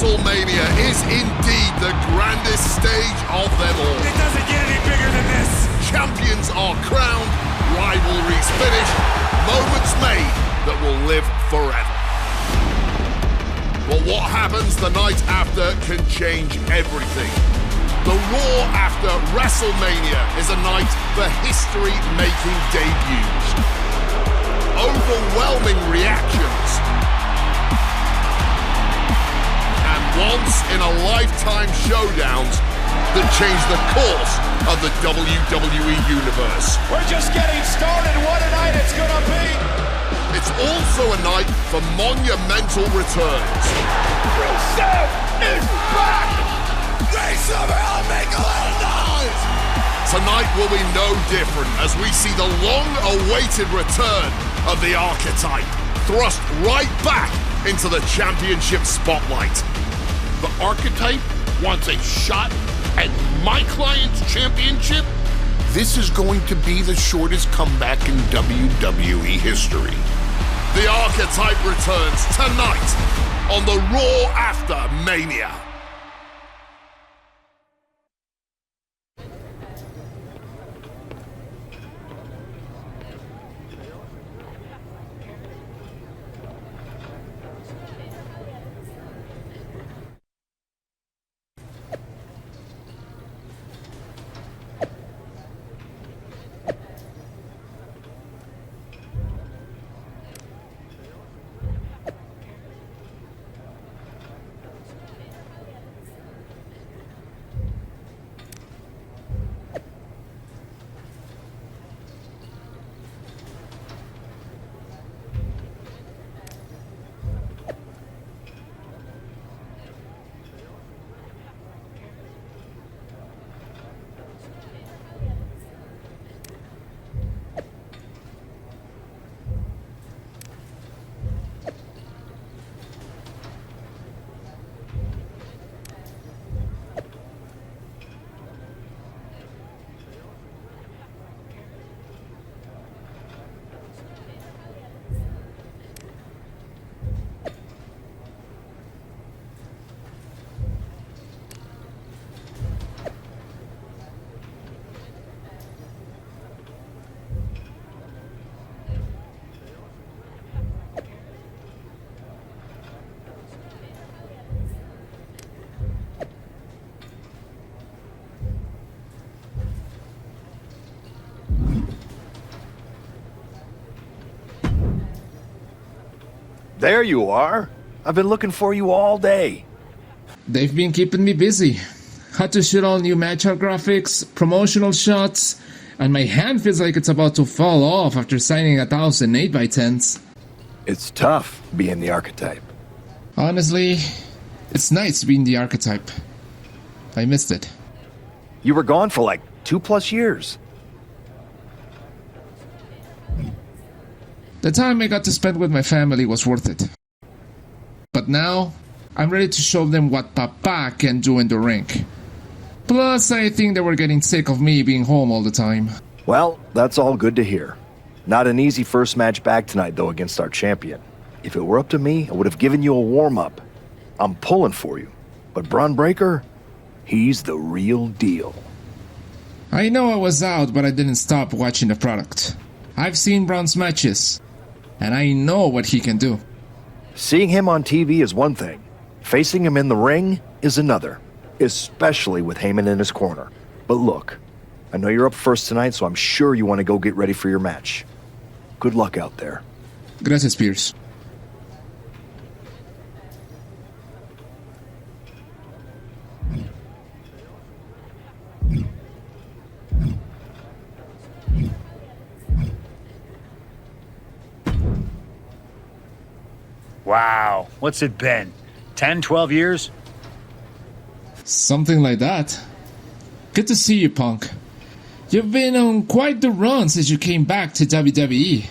WrestleMania is indeed the grandest stage of them all. It doesn't get any bigger than this. Champions are crowned, rivalries finished, moments made that will live forever. But what happens the night after can change everything. The Raw after WrestleMania is a night for history-making debuts. Overwhelming reactions. And once-in-a-lifetime showdowns that change the course of the WWE Universe. We're just getting started. What a night it's gonna be. It's also a night for monumental returns. Rusev is back! They somehow make a lot of noise! Tonight will be no different as we see the long-awaited return of the Archetype, thrust right back into the championship spotlight. The Archetype wants a shot at my client's championship? This is going to be the shortest comeback in WWE history. The Archetype returns tonight on the Raw after Mania. There you are. I've been looking for you all day. They've been keeping me busy. Had to shoot all new matchup graphics, promotional shots, and my hand feels like it's about to fall off after signing 1,000 8x10s. It's tough being the Archetype. Honestly, it's nice being the Archetype. I missed it. You were gone for like 2+ years. The time I got to spend with my family was worth it. But now, I'm ready to show them what Papa can do in the ring. Plus, I think they were getting sick of me being home all the time. Well, that's all good to hear. Not an easy first match back tonight, though, against our champion. If it were up to me, I would have given you a warm-up. I'm pulling for you. But Braun Breaker, he's the real deal. I know I was out, but I didn't stop watching the product. I've seen Braun's matches, and I know what he can do. Seeing him on TV is one thing. Facing him in the ring is another, especially with Heyman in his corner. But look, I know you're up first tonight, so I'm sure you want to go get ready for your match. Good luck out there. Gracias, Pierce. Wow, what's it been? 10, 12 years? Something like that. Good to see you, Punk. You've been on quite the run since you came back to WWE.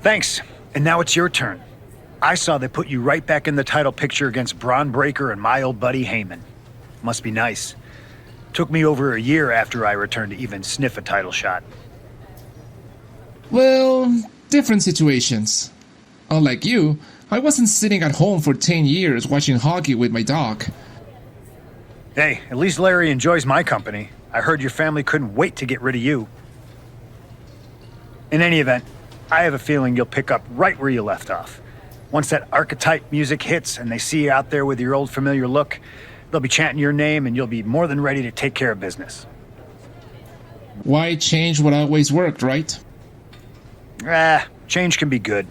Thanks, and now it's your turn. I saw they put you right back in the title picture against Braun Breaker and my old buddy Heyman. Must be nice. Took me over a year after I returned to even sniff a title shot. Well, different situations. Unlike you, I wasn't sitting at home for 10 years watching hockey with my dog. Hey, at least Larry enjoys my company. I heard your family couldn't wait to get rid of you. In any event, I have a feeling you'll pick up right where you left off. Once that archetype music hits and they see you out there with your old familiar look, they'll be chanting your name and you'll be more than ready to take care of business. Why change what always worked, right? Change can be good.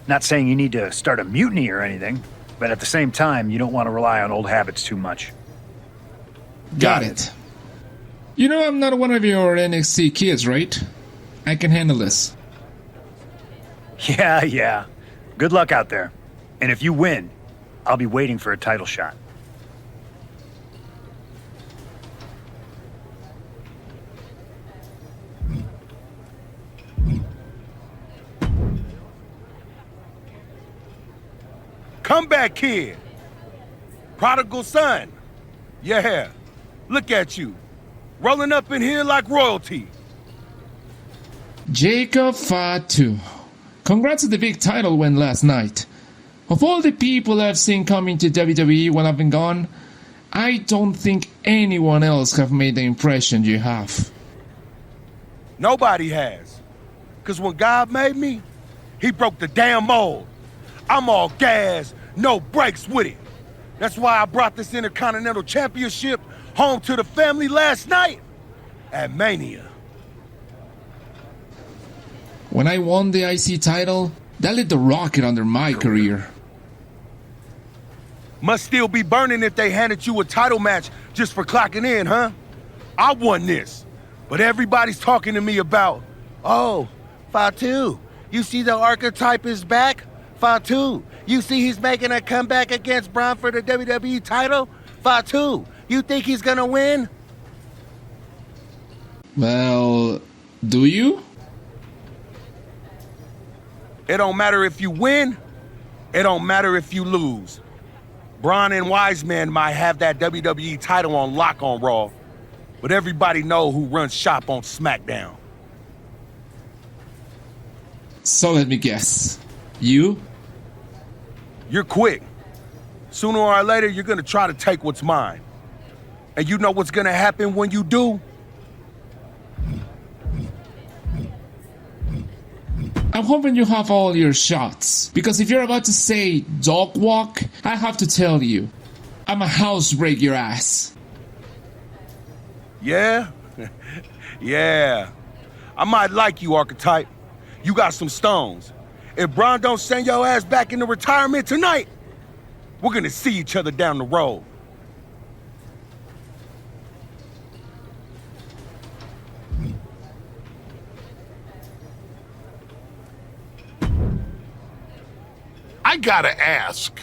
Not saying you need to start a mutiny or anything, but at the same time, you don't want to rely on old habits too much. Got it. You know I'm not one of your NXT kids, right? I can handle this. Yeah. Good luck out there. And if you win, I'll be waiting for a title shot. Comeback kid. Prodigal son. Yeah. Look at you. Rolling up in here like royalty. Jacob Fatu. Congrats on the big title win last night. Of all the people I've seen coming to WWE when I've been gone, I don't think anyone else have made the impression you have. Nobody has. Because when God made me, he broke the damn mold. I'm all gas, no brakes with it. That's why I brought this Intercontinental Championship home to the family last night at Mania. When I won the IC title, that lit the rocket under my career. Must still be burning if they handed you a title match just for clocking in, huh? I won this, but everybody's talking to me about, oh, Fatu, you see the archetype is back? Fatu, you see he's making a comeback against Braun for the WWE title? Fatu, you think he's gonna win? Well, do you? It don't matter if you win, it don't matter if you lose. Braun and Wiseman might have that WWE title on lock on Raw, but everybody know who runs shop on SmackDown. So let me guess. You? You're quick. Sooner or later, you're gonna try to take what's mine. And you know what's gonna happen when you do? I'm hoping you have all your shots, because if you're about to say dog walk, I have to tell you, I'ma house break your ass. Yeah? Yeah. I might like you, Archetype. You got some stones. If Braun don't send your ass back into retirement tonight, we're gonna see each other down the road. I gotta ask,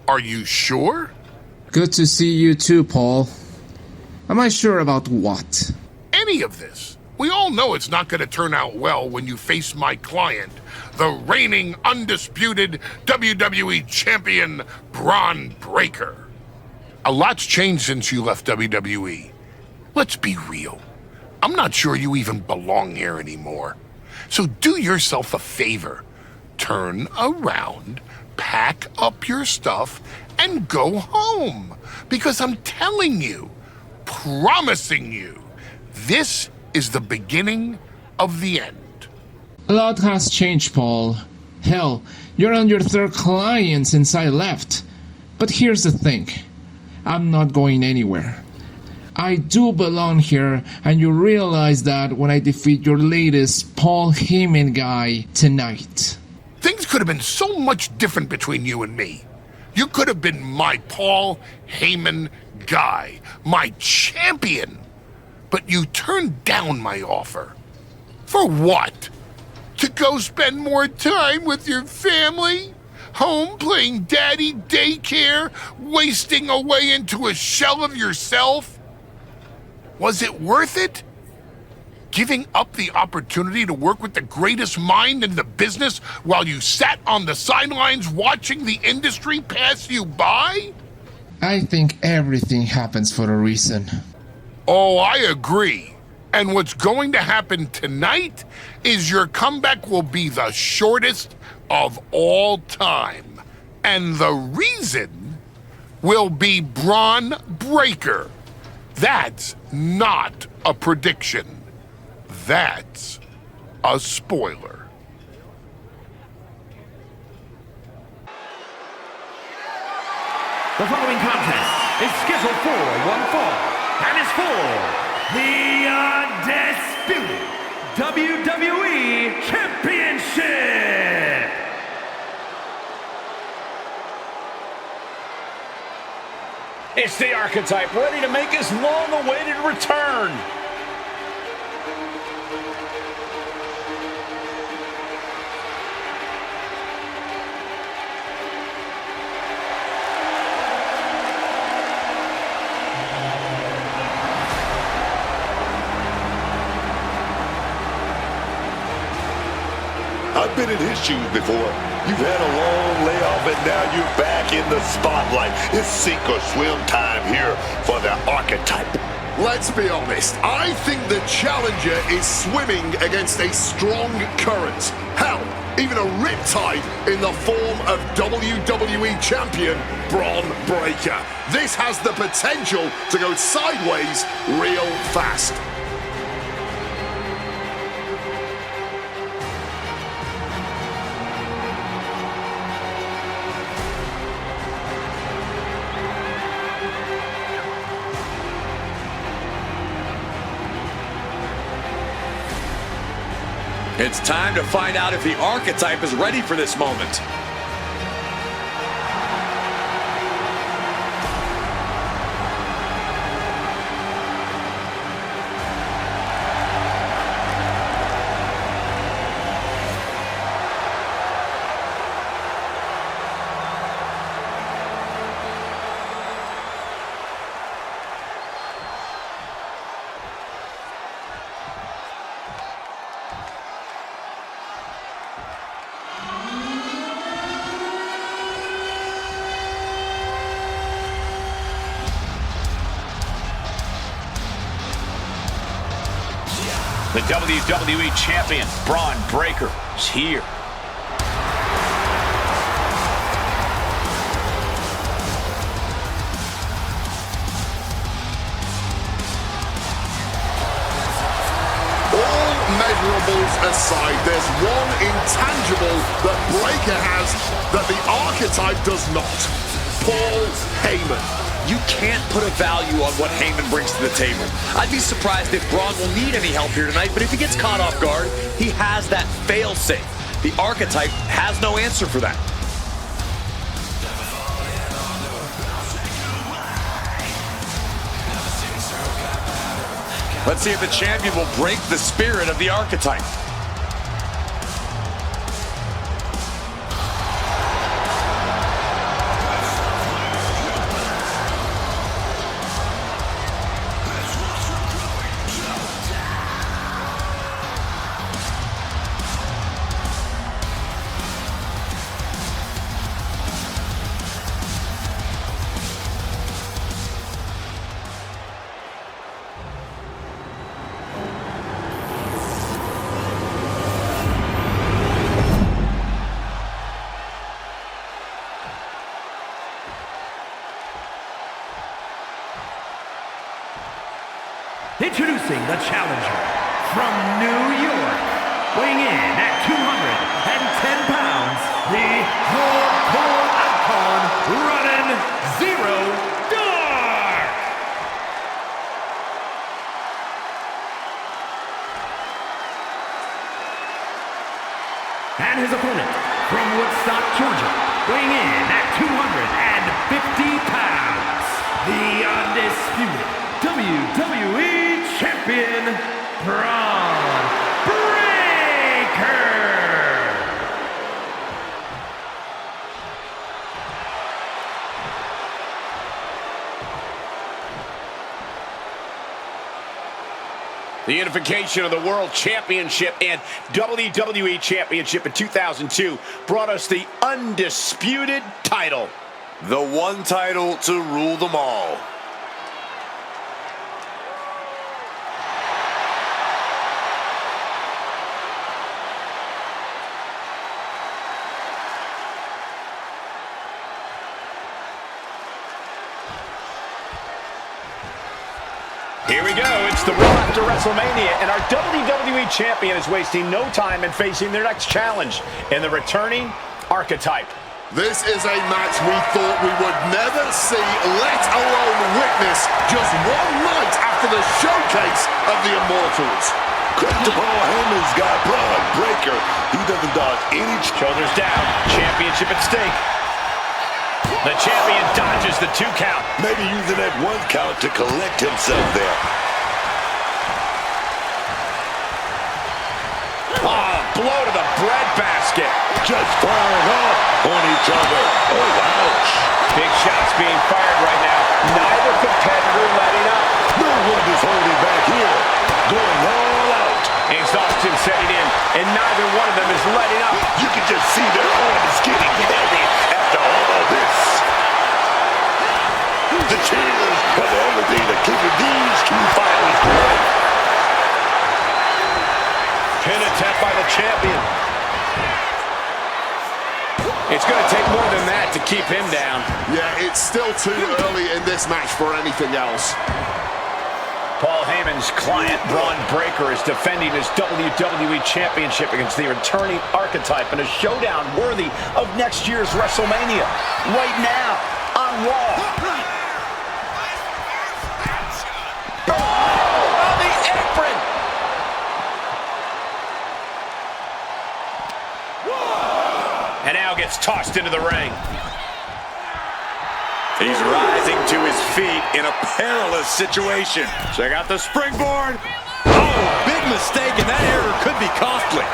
are you sure? Good to see you too, Paul. Am I sure about what? Any of this? We all know it's not gonna turn out well when you face my client, the reigning, undisputed WWE Champion, Braun Breaker. A lot's changed since you left WWE. Let's be real. I'm not sure you even belong here anymore. So do yourself a favor. Turn around, pack up your stuff, and go home. Because I'm telling you, promising you, this is the beginning of the end. A lot has changed, Paul. Hell, you're on your third client since I left. But here's the thing. I'm not going anywhere. I do belong here, and you realize that when I defeat your latest Paul Heyman guy tonight. Things could have been so much different between you and me. You could have been my Paul Heyman guy, my champion. But you turned down my offer. For what? To go spend more time with your family? Home playing daddy daycare? Wasting away into a shell of yourself? Was it worth it? Giving up the opportunity to work with the greatest mind in the business while you sat on the sidelines watching the industry pass you by? I think everything happens for a reason. Oh, I agree. And what's going to happen tonight is your comeback will be the shortest of all time. And the reason will be Braun Breaker. That's not a prediction. That's a spoiler. The following contest is scheduled for one fall and is for the undisputed WWE Championship. It's the Archetype, ready to make his long-awaited return. I've been in his shoes before. You've had a long layoff and now you're back in the spotlight. It's sink or swim time here for the Archetype. Let's be honest, I think the challenger is swimming against a strong current. Hell, even a riptide in the form of WWE Champion Braun Breaker. This has the potential to go sideways real fast. It's time to find out if the Archetype is ready for this moment. The WWE Champion, Braun Breaker, is here. All measurables aside, there's one intangible that Breaker has that the Archetype does not. Paul Heyman. You can't put a value on what Heyman brings to the table. I'd be surprised if Braun will need any help here tonight, but if he gets caught off guard, he has that fail-safe. The Archetype has no answer for that. Let's see if the champion will break the spirit of the Archetype. Introducing the challenger from New York, weighing in at 210 pounds, the hardcore icon, running Zero Dark. And his opponent from Woodstock, Georgia, weighing in at 250 pounds, the undisputed WWE Champion, Braun Breaker! The unification of the World Championship and WWE Championship in 2002 brought us the undisputed title. The one title to rule them all. Here we go. It's the Raw after WrestleMania, and our WWE Champion is wasting no time in facing their next challenge in the returning Archetype. This is a match we thought we would never see, let alone witness, just one night after the showcase of the Immortals. Credit to Paul Heyman's got Braun Breaker. He doesn't dodge any... Shoulders down. Championship at stake. The champion dodges the 2 count. Maybe using that 1 count to collect himself there. Blow to the breadbasket. Just firing off on each other. Oh, ouch. Big shots being fired right now. Neither competitor letting up. No one is holding back here. Going all out. Exhaustion setting in, and neither one of them is letting up. You can just see their arms getting heavy after all this. The cheers are the only thing that keeping these 2 fighters going. Pin attempt by the champion. It's going to take more than that to keep him down. Yeah, it's still too early in this match for anything else. Paul Heyman's client, Braun Breaker, is defending his WWE Championship against the returning Archetype in a showdown worthy of next year's WrestleMania. Right now, on Raw. On the apron! And now gets tossed into the ring. He's rising to his feet in a perilous situation. Check out the springboard. Oh, big mistake, and that error could be costly.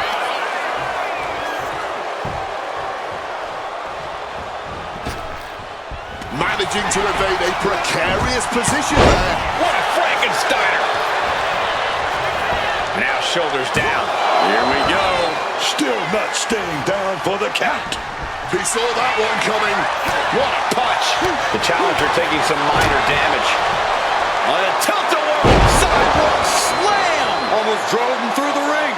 Managing to evade a precarious position there. What a Frankensteiner! Now shoulders down. Here we go. Still not staying down for the count. He saw that one coming. What a punch! The challenger taking some minor damage. On a tilt-a-whirl sidewalk slam! Almost drove him through the ring.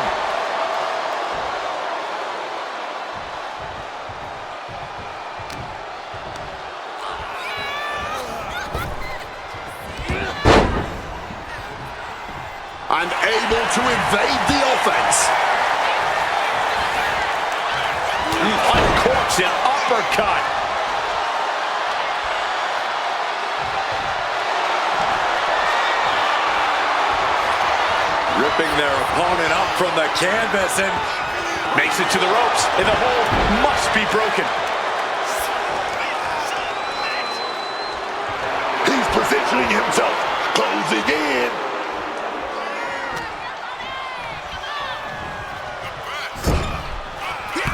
And able to evade the offense. Uncorks an uppercut. Ripping their opponent up from the canvas and Makes it to the ropes, and the hold must be broken. He's positioning himself, closing in.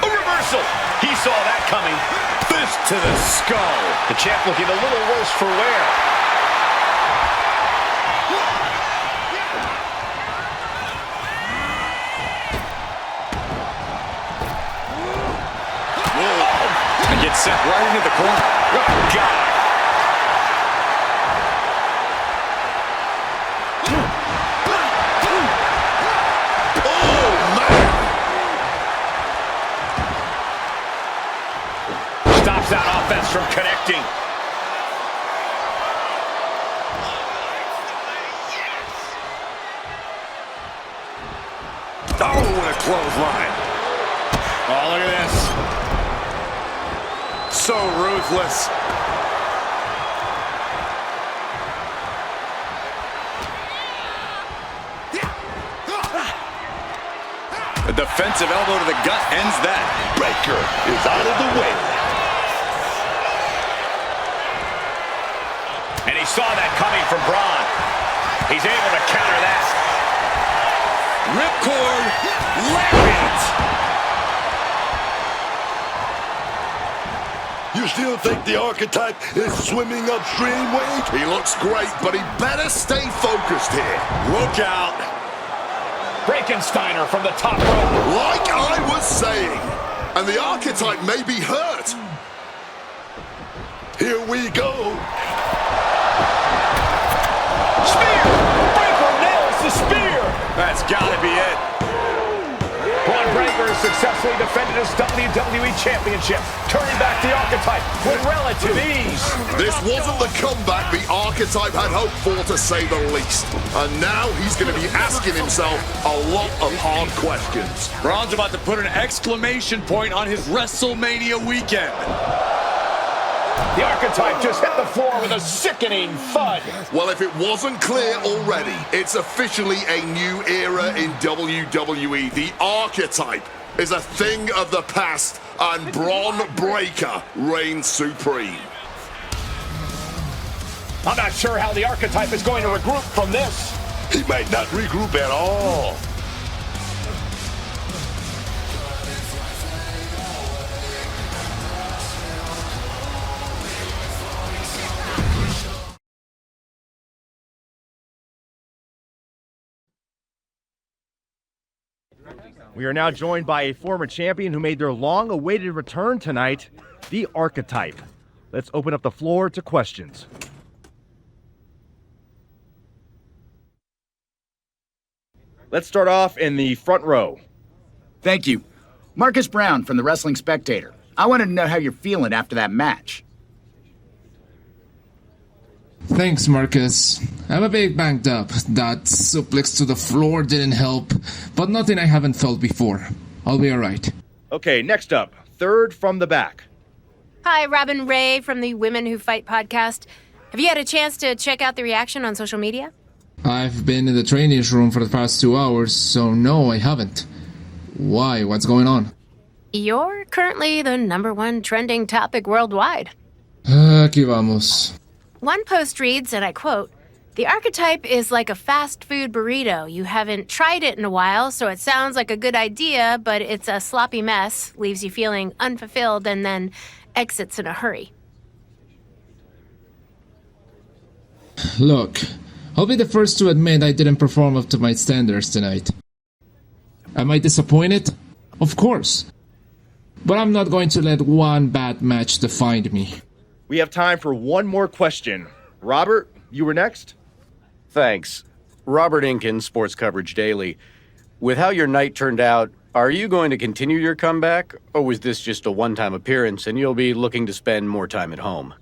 A reversal. He saw that coming. Fist to the skull. The champ looking a little worse for wear. and gets sent right into the corner. Oh, God. Stops that offense from connecting. Oh, what a clothesline. Oh, look at this. So ruthless. A defensive elbow to the gut ends that. Breaker is out of the way. And he saw that coming from Braun. He's able to counter that. Ripcord, lariat. You still think the Archetype is swimming upstream, Wade? He looks great, but he better stay focused here. Look out. Frankensteiner from the top rope. Like I was saying. And the Archetype may be hurt. Here we go. Spear! Breaker nails the spear! That's gotta be it. Braun Breaker has successfully defended his WWE Championship, turning back the Archetype with relative ease. This wasn't the comeback the Archetype archetype had hoped for, to say the least. And now he's going to be asking himself a lot of hard questions. Braun's about to put an exclamation point on his WrestleMania weekend. The archetype just hit the floor with a sickening thud. Well, if it wasn't clear already, it's officially a new era in WWE. The archetype is a thing of the past, and Braun Breaker reigns supreme. I'm not sure how the archetype is going to regroup from this. He might not regroup at all. We are now joined by a former champion who made their long-awaited return tonight, the Archetype. Let's open up the floor to questions. Let's start off in the front row. Thank you. Marcus Brown from the Wrestling Spectator. I wanted to know how you're feeling after that match. Thanks, Marcus. I'm a bit banged up. That suplex to the floor didn't help, but nothing I haven't felt before. I'll be alright. Okay, next up, third from the back. Hi, Robin Ray from the Women Who Fight podcast. Have you had a chance to check out the reaction on social media? I've been in the training room for the past 2 hours, so no, I haven't. Why? What's going on? You're currently the #1 trending topic worldwide. Aquí vamos. One post reads, and I quote, "The archetype is like a fast food burrito. You haven't tried it in a while, so it sounds like a good idea, but it's a sloppy mess, leaves you feeling unfulfilled, and then exits in a hurry." Look, I'll be the first to admit I didn't perform up to my standards tonight. Am I disappointed? Of course. But I'm not going to let one bad match define me. We have time for one more question. Robert, you were next? Thanks. Robert Inkin, Sports Coverage Daily. With how your night turned out, are you going to continue your comeback, or was this just a one-time appearance and you'll be looking to spend more time at home?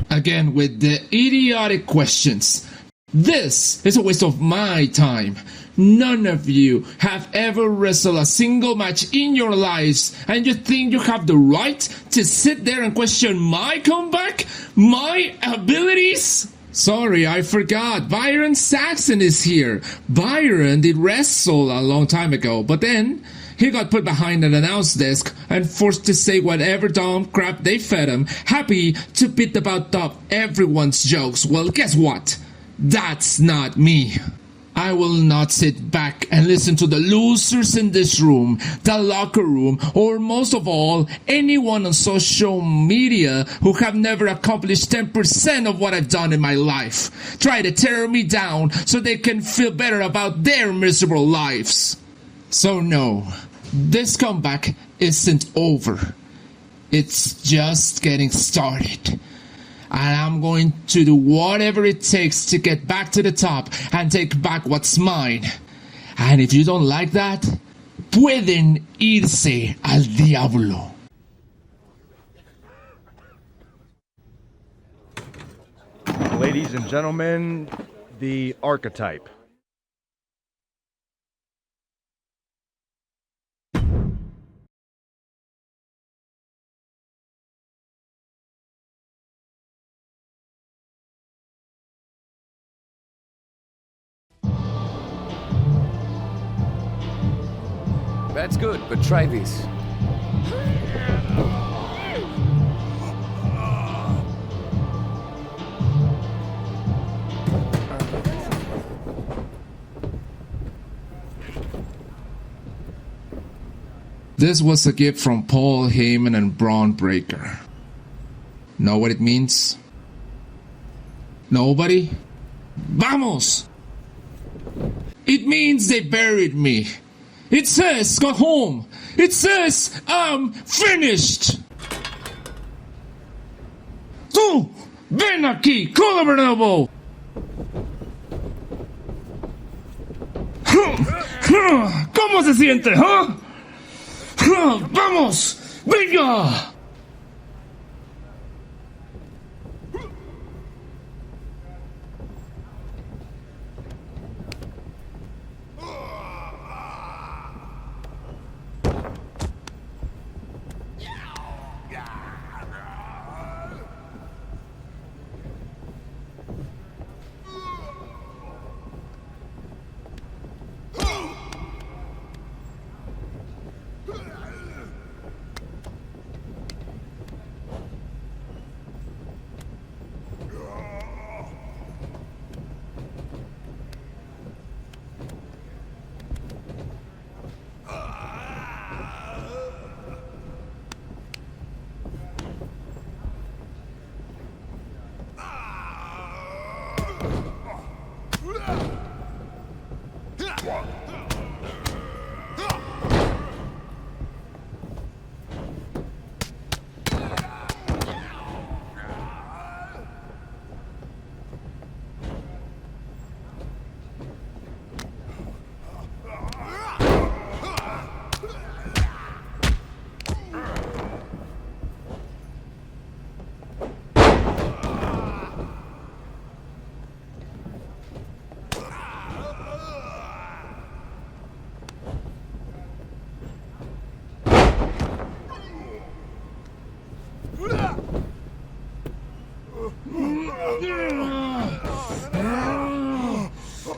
Again with the idiotic questions. This is a waste of my time. None of you have ever wrestled a single match in your lives, and you think you have the right to sit there and question my comeback? My abilities? Sorry, I forgot. Byron Saxon is here. Byron did wrestle a long time ago, but then he got put behind an announce desk and forced to say whatever dumb crap they fed him, happy to beat about top everyone's jokes. Well, guess what? That's not me. I will not sit back and listen to the losers in this room, the locker room, or most of all, anyone on social media who have never accomplished 10% of what I've done in my life. Try to tear me down so they can feel better about their miserable lives. So no, this comeback isn't over. It's just getting started. And I'm going to do whatever it takes to get back to the top and take back what's mine. And if you don't like that, pueden irse al diablo. Ladies and gentlemen, the Archetype. That's good, but try this. This was a gift from Paul Heyman and Braun Breaker. Know what it means? Nobody? Vamos! It means they buried me. It says, go home. It says, I'm finished. Tú, ven aquí, Colorado. ¿Cómo se siente, Vamos, venga.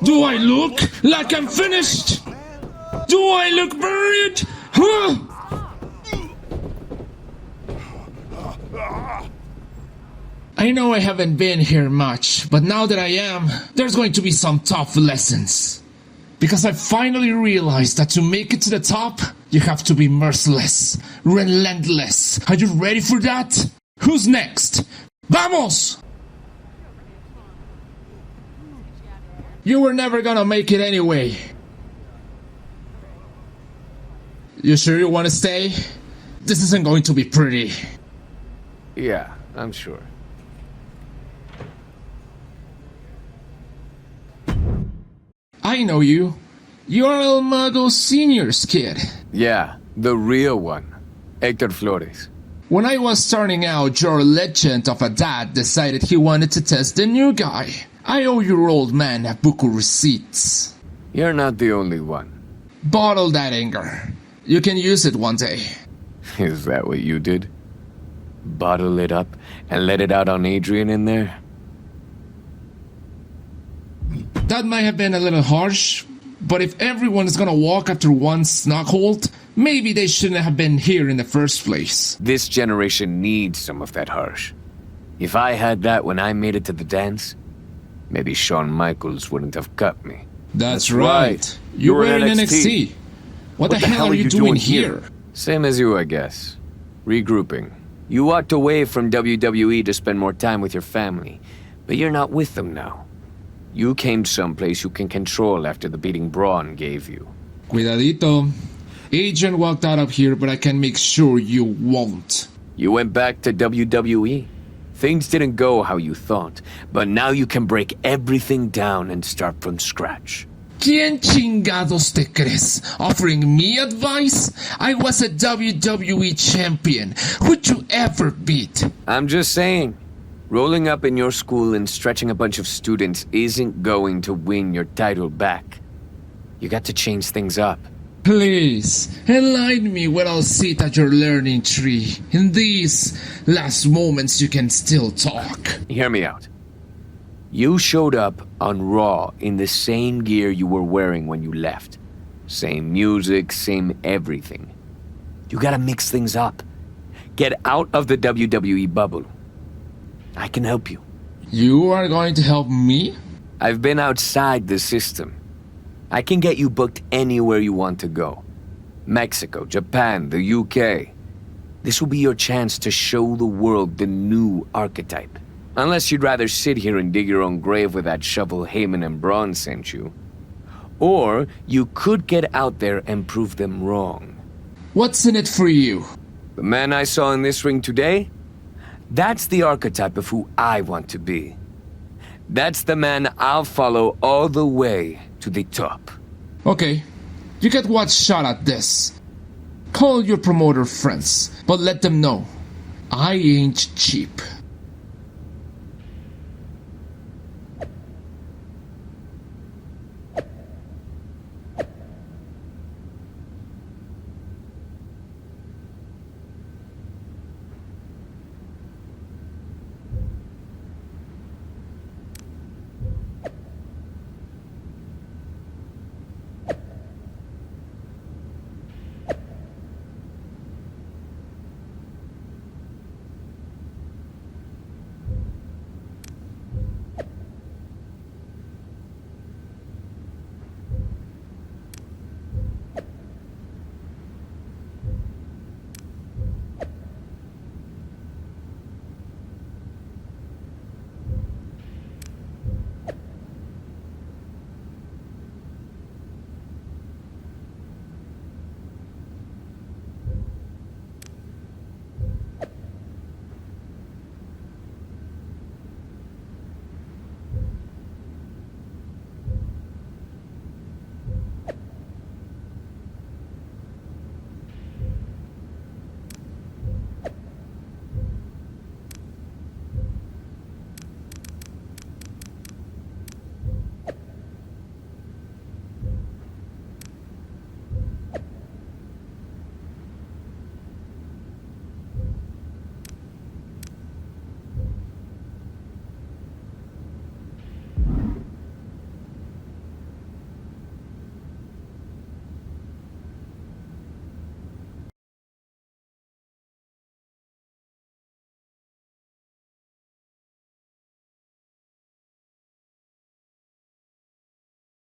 Do I look like I'm finished? Do I look buried? Huh? I know I haven't been here much, but now that I am, there's going to be some tough lessons. Because I finally realized that to make it to the top, you have to be merciless, relentless. Are you ready for that? Who's next? Vamos! You were never gonna make it anyway. You sure you want to stay? This isn't going to be pretty. Yeah, I'm sure. I know you. You're El Mago Senior's kid. Yeah, the real one. Hector Flores. When I was starting out, your legend of a dad decided he wanted to test the new guy. I owe your old man a book of receipts. You're not the only one. Bottle that anger. You can use it one day. Is that what you did? Bottle it up and let it out on Adrian in there? That might have been a little harsh, but if everyone is gonna walk after one snughold, maybe they shouldn't have been here in the first place. This generation needs some of that harsh. If I had that when I made it to the dance, maybe Shawn Michaels wouldn't have cut me. That's right. You were in NXT. What the hell are you doing here? Same as you, I guess. Regrouping. You walked away from WWE to spend more time with your family, but you're not with them now. You came someplace you can control after the beating Braun gave you. Cuidadito. Agent walked out of here, but I can make sure you won't. You went back to WWE. Things didn't go how you thought, but now you can break everything down and start from scratch. ¿Quién chingados te crees? Offering me advice? I was a WWE champion. Who'd you ever beat? I'm just saying. Rolling up in your school and stretching a bunch of students isn't going to win your title back. You got to change things up. Please, enlighten me where I'll sit at your learning tree. In these last moments you can still talk. Hear me out. You showed up on Raw in the same gear you were wearing when you left. Same music, same everything. You gotta mix things up. Get out of the WWE bubble. I can help you. You are going to help me? I've been outside the system. I can get you booked anywhere you want to go. Mexico, Japan, the UK. This will be your chance to show the world the new archetype. Unless you'd rather sit here and dig your own grave with that shovel Heyman and Braun sent you. Or you could get out there and prove them wrong. What's in it for you? The man I saw in this ring today? That's the archetype of who I want to be. That's the man I'll follow all the way to the top. Okay, you get one shot at this. Call your promoter friends, but let them know I ain't cheap.